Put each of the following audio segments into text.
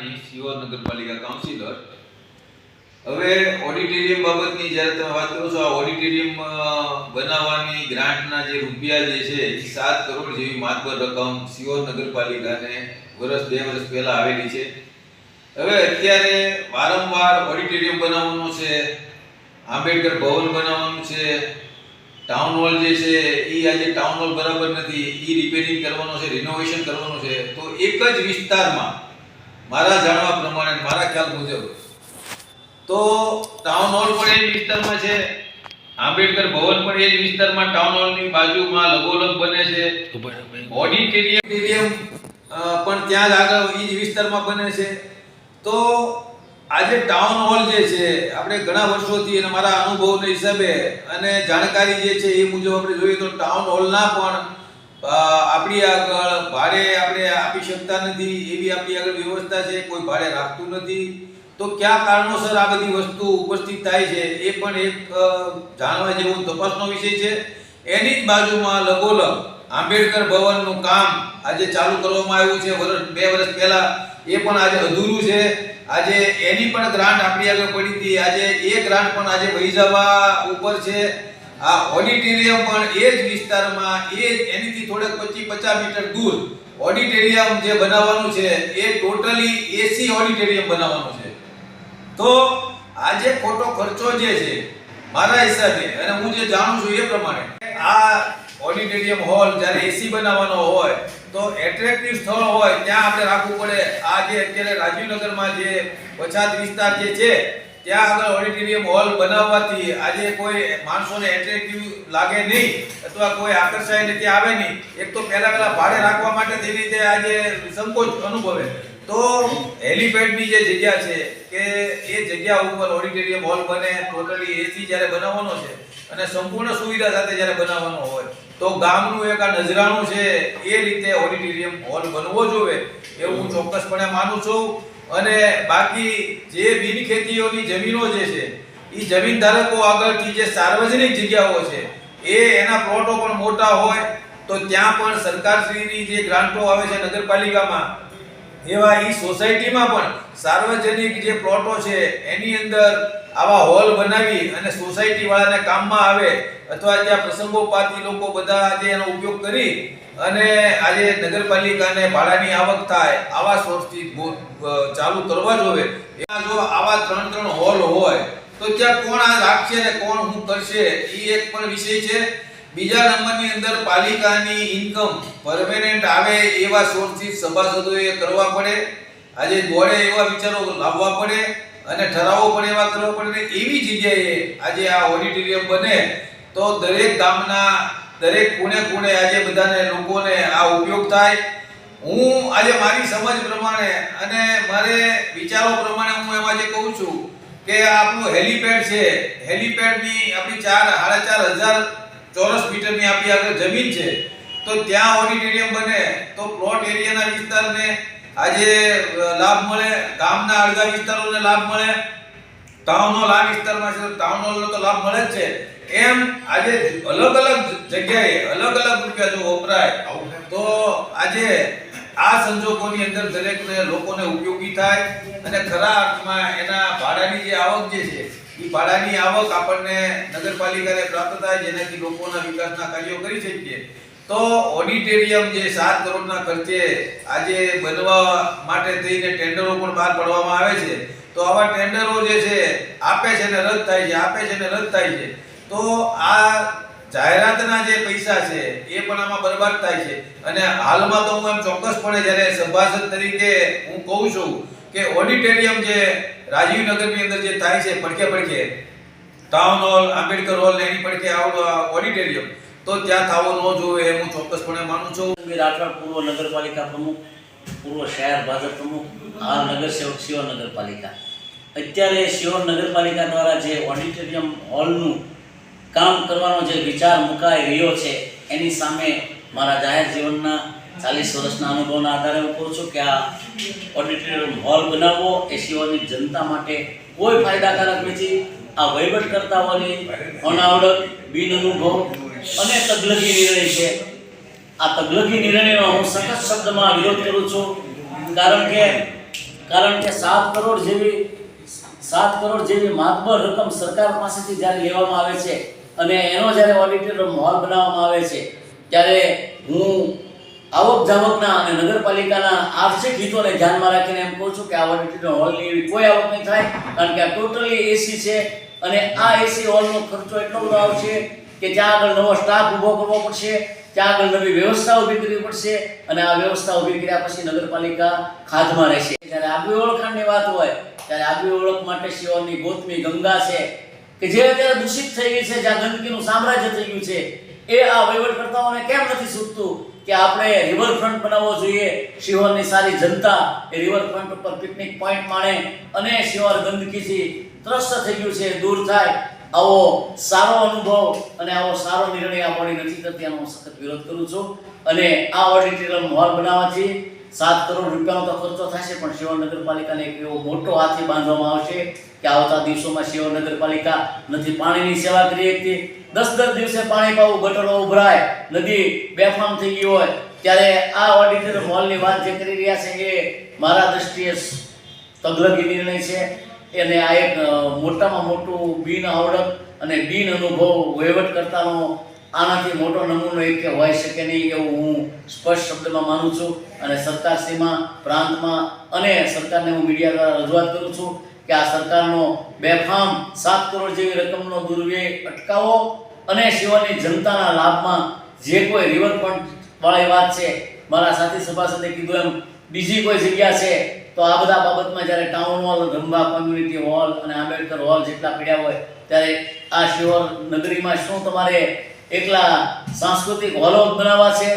ધાનાણી સિહોર નગરપાલિકા કાઉન્સિલર। હવે ઓડિટોરિયમ બાબતની જ્યારે તમે વાત કરો છો, આ ઓડિટોરિયમ બનાવવાની ગ્રાન્ટના જે રૂપિયા જે છે એ 7 કરોડ જેવી માતબર રકમ સિહોર નગરપાલિકાને વર્ષ 2 વર્ષ પહેલા આવેલી છે। હવે અત્યારે વારંવાર ઓડિટોરિયમ બનાવવાનું છે, આંબેડકર ભવન બનાવવાનું છે, ટાઉન હોલ જે છે એ આજે ટાઉન હોલ બરાબર નથી, એ રિપેરિંગ કરવાનો છે, રિનોવેશન કરવાનું છે। તો એક જ વિસ્તારમાં મારા જાણવા પ્રમાણે, મારા ખ્યાલ મુજબ તો ટાઉન હોલ પણ એ વિસ્તારમાં છે, આંબેડકર ભવન પણ એ જ વિસ્તારમાં ટાઉન હોલની બાજુમાં લગોલગ બને છે, ઓડિટોરિયમ પણ ત્યાં જ આગળ એ જ વિસ્તારમાં બને છે। તો આજે ટાઉન હોલ જે છે આપણે ઘણા વર્ષોથી અને મારા અનુભવના હિસાબે અને જાણકારી જે છે એ મુજબ આપણે જોઈએ તો ટાઉન હોલના પણ આપણી આગળ ભાડે આપણે આપી શકતા નથી, એવી આપણી આગળ વ્યવસ્થા છે, કોઈ ભાડે રાખતું નથી। તો કયા કારણોસર આ બધી વસ્તુ ઉપસ્થિત થાય છે એ પણ એક જાણવા જેવો તપાસનો વિષય છે। એની જ બાજુમાં લગોલગ આંબેડકર ભવનનું કામ આજે ચાલુ કરવામાં આવ્યું છે, 2 વર્ષ પહેલા, એ પણ આજે અધૂરું છે। આજે એની પણ ગ્રાન્ટ આપણી આગળ પડી હતી, આજે એ ગ્રાન્ટ પણ આજે વહી જવા ઉપર છે। આ ઓડિટોરિયમ પણ એ જ વિસ્તારમાં એનીથી થોડેક 25-50 મીટર દૂર ઓડિટોરિયમ જે બનાવવાનું છે એ ટોટલી એસી ઓડિટોરિયમ બનાવવાનું છે। તો આજે ખોટો ખર્ચો જે છે મારા હિસાબે, અને હું જે જાણું છું એ પ્રમાણે, આ ઓડિટોરિયમ હોલ જ્યારે એસી બનાવવાનો હોય તો એટ્રેક્ટિવ સ્થળ હોય ત્યાં આપણે રાખવું પડે। આ જે અત્યારે રાજીવનગરમાં જે પછાત વિસ્તાર જે છે ત્યાં આગળ ઓડિટોરિયમ હોલ બનાવવાથી આજે કોઈ માણસોને એટ્રેક્ટિવ લાગે નહીં અથવા કોઈ આકર્ષાઈને ત્યાં આવે નહીં। એક તો પહેલા ભાડે રાખવા માટે તેવી રીતે આજે સંકોચ અનુભવે। તો હેલિપેડની જે જગ્યા છે કે એ જગ્યા ઉપર ઓડિટોરિયમ હોલ બને, ટોટલી એસી જ્યારે બનાવવાનો છે અને સંપૂર્ણ સુવિધા સાથે જ્યારે બનાવવાનો હોય તો ગામનું એક આ નજરાણું છે એ રીતે ઓડિટોરિયમ હોલ બનવો જોઈએ એવું હું ચોક્કસપણે માનું છું। અને બાકી જે બિનખેતીઓની જમીનો જે છે એ જમીન ધારકો આગળથી જે સાર્વજનિક જગ્યાઓ છે એના પ્લોટો પણ મોટા હોય તો ત્યાં પણ સરકારશ્રીની જે ગ્રાન્ટો આવે છે નગરપાલિકામાં, એવા ઈ સોસાયટીમાં પણ સાર્વજનિક જે પ્લોટો છે એની અંદર આવા હોલ બનાવી અને સોસાયટી વાળાને કામમાં આવે અથવા ત્યાં પ્રસંગોપાતી લોકો બધા આજે એનો ઉપયોગ કરી અને આજે નગરપાલિકાને ભાડાની આવક થાય આવા સોર્સથી ચાલુ કરવા જોઈએ। એમાં જો આવા 3 હોલ હોય તો ત્યાં કોણ આ રાખશે ને કોણ શું કરશે એ એક પણ વિષય છે। બીજા નંબરની અંદર પાલિકાની ઇન્કમ પરમેનન્ટ આવે એવા સોર્સથી સભાસદોએ કરવા પડે। આજે બોર્ડે એવા વિચારો લાવવા પડે અને ઠરાવો પણ એવા કરવા પડે। એવી જગ્યાએ આજે આ ઓડિટોરિયમ બને તો દરેક ગામના દરેક ખૂણે આજે બધાને લોકોને આ ઉપયોગ થાય। હું આજે મારી સમજ પ્રમાણે અને મારે વિચારો પ્રમાણે હું એમાં જે કહું છું કે આપણું હેલિપેડ છે, હેલિપેડની આપણી 4,500 ચોરસ મીટરની આપણી આગળ જમીન છે તો ત્યાં ઓડિટોરિયમ બને તો પ્લોટ એરિયાના વિસ્તારને આજે લાભ મળે, ગામના અડધા વિસ્તારોને લાભ મળે, ટાઉન હોલ આ વિસ્તારમાં છે તો ટાઉન હોલનો તો લાભ મળે જ છે। એમ આજે અલગ જગ્યાએ અલગ રૂપિયા જો વપરાય તો આજે આ સંજોગોની અંદર દરેક લોકોને ઉપયોગી થાય અને ખરા અર્થમાં એના ભાડાની જે આવક જે છે એ ભાડાની આવક આપણને નગરપાલિકાને પ્રાપ્ત થાય જેનાથી લોકોના વિકાસના કાર્યો કરી શકીએ। તો ઓડિટોરિયમ જે 7 કરોડના ખર્ચે આજે બનવા માટે થઈને ટેન્ડરો પણ બહાર પાડવામાં આવે છે તો આવા ટેન્ડરો જે છે આપે છે ને રદ થાય છે, આપે છે ને રદ થાય છે। તો આ જાહેરાતના જે પૈસા છે એ પણ આમાં બરબાદ થાય છે। અને હાલમાં તો હું એમ ચોક્કસપણે જ્યારે સભાસદ તરીકે હું કહું છું કે ઓડિટોરિયમ જે રાજીવનગરની અંદર જે થાય છે પડખે ટાઉન હોલ, આંબેડકર હોલ ને એની પડખે ઓડિટોરિયમ તો ત્યાં થવો ન જોઈએ હું ચોક્કસપણે માનું છું। રાઠોડ પૂર્વ નગરપાલિકા પ્રમુખ, પૂર્વ શહેર ભાજપ પ્રમુખ, હાલ નગરસેવક સિહોર નગરપાલિકા। અત્યારે સિહોર નગરપાલિકા દ્વારા જે ઓડિટોરિયમ હોલનું કામ કરવાનો જે વિચાર મુકાઈ રહ્યો છે એની સામે મારા જાહેર જીવનના 40 વર્ષના અનુભવના આધારે હું કહું છું કે આ ઓડિટોરિયમ હોલ બનાવવો એ સિહોરની જનતા માટે કોઈ ફાયદાકારક નથી। આ વહીવટકર્તાઓની અનાવડત, બિનઅનુભવ અને તગલગી નિર્ણય છે। આ તગલગી નિર્ણયનો હું સખત શબ્દમાં વિરોધ કરું છું, કારણ કે કારણ કે 7 કરોડ જેવી માતબર રકમ સરકાર પાસેથી જ્યારે લેવામાં આવે છે અને એનો જ્યારે ઓડિટોરિયમ હોલ બનાવવામાં આવે છે ત્યારે હું આવક જાવકના અને નગરપાલિકાના આર્થિક હિતોને ધ્યાનમાં રાખીને એમ કહું છું કે આ ઓડિટોરિયમ હોલની એવી કોઈ આવક નહીં થાય, કારણ કે આ ટોટલી એસી છે અને આ એસી હોલનો ખર્ચો એટલો બધો આવશે કે ત્યાં આગળ નવો સ્ટાફ ઊભો કરવો પડશે, ત્યાં આગળ નવી વ્યવસ્થા ઊભી કરવી પડશે અને આ વ્યવસ્થા ઊભી કર્યા પછી નગરપાલિકા ખાધમાં રહેશે. જ્યારે આગવી ઓળખાણની વાત હોય ત્યારે આગવી ઓળખ માટે શિહોરની ગોતમી ગંગા છે કે જે અત્યારે દૂષિત થઈ ગઈ છે, જ્યાં ગંદકીનું સામ્રાજ્ય થઈ ગયું છે, એ આ વહીવટકર્તાઓને કેમ નથી સૂચતું કે આપણે રિવરફ્રન્ટ બનાવવો જોઈએ. શિહોરની સારી જનતા એ રિવરફ્રન્ટ ઉપર પિકનિક પોઈન્ટ માણે અને શિહોર ગંદકીથી ત્રસ્ત થઈ ગયું છે, દૂર થાય. આવો સારો અનુભવ અને આવો સારો નિર્ણય આ બોડી નથી કરતી, એનો સખત વિરોધ કરું છું. અને આ ઓડિટોરિયમ હોલ બનાવવાથી 7 કરોડ રૂપિયાનો તો ખર્ચો થશે, પણ શિહોર નગરપાલિકાને એક એવો મોટો હાથી બાંધવામાં આવશે કે આવતા દિવસોમાં શિહોર નગરપાલિકા નથી પાણીની સેવા કરી શકતી. 10 દિવસે પાણી પાવું, ગટરો ઉભરાય, નદી બેફામ થઈ ગઈ હોય ત્યારે આ ઓડિટોરિયમ હોલની વાત જે કરી રહ્યા છે એ મારા દ્રષ્ટિએ તગલગી નિર્ણય છે. એને આ એક મોટામાં મોટું બિન આવડત અને બિન અનુભવ વહીવટકર્તાનો આનાથી મોટો નમૂનો એક હોઈ શકે નહીં એવું હું સ્પષ્ટ શબ્દમાં માનું છું. અને સરકારશ્રીમાં, પ્રાંતમાં અને સરકારને હું મીડિયા દ્વારા રજૂઆત કરું છું કે આ સરકારનો બેફામ 7 કરોડ જેવી રકમનો દુર્વ્યય અટકાવો અને શિહોરની જનતાના લાભમાં જે કોઈ રિવરફ્રન્ટ વાળી વાત છે, મારા સાથી સભાસદે કીધું એમ બીજી કોઈ જગ્યા છે તો આ બધા બાબતમાં જ્યારે town hall, Rambha community hall અને આંબેડકર હોલ જેટલા પડ્યા હોય ત્યારે આ શિહોર નગરીમાં શું તમારે એકલા સાંસ્કૃતિક હોલો બનાવવા છે,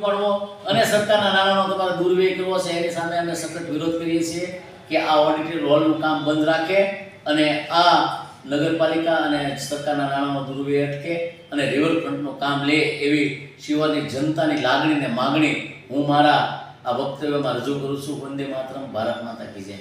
પાડવો અને સરકારના નાણાંનો તમારે દુર્વ્યય કરવો છે, એની સામે અમે સખત વિરોધ કરીએ છીએ કે આ ઓડિટોરિયમ હોલનું કામ બંધ રાખે અને આ નગરપાલિકા અને સરકારના નાણાંનો દુર્વ્યય અટકે અને રિવરફ્રન્ટનું કામ લે એવી શિહોરની જનતાની લાગણી ને માગણી હું મારા આ વક્તવ્યમાં રજૂ કરું છું. વંદે માતરમ, ભારત માતા કી જય.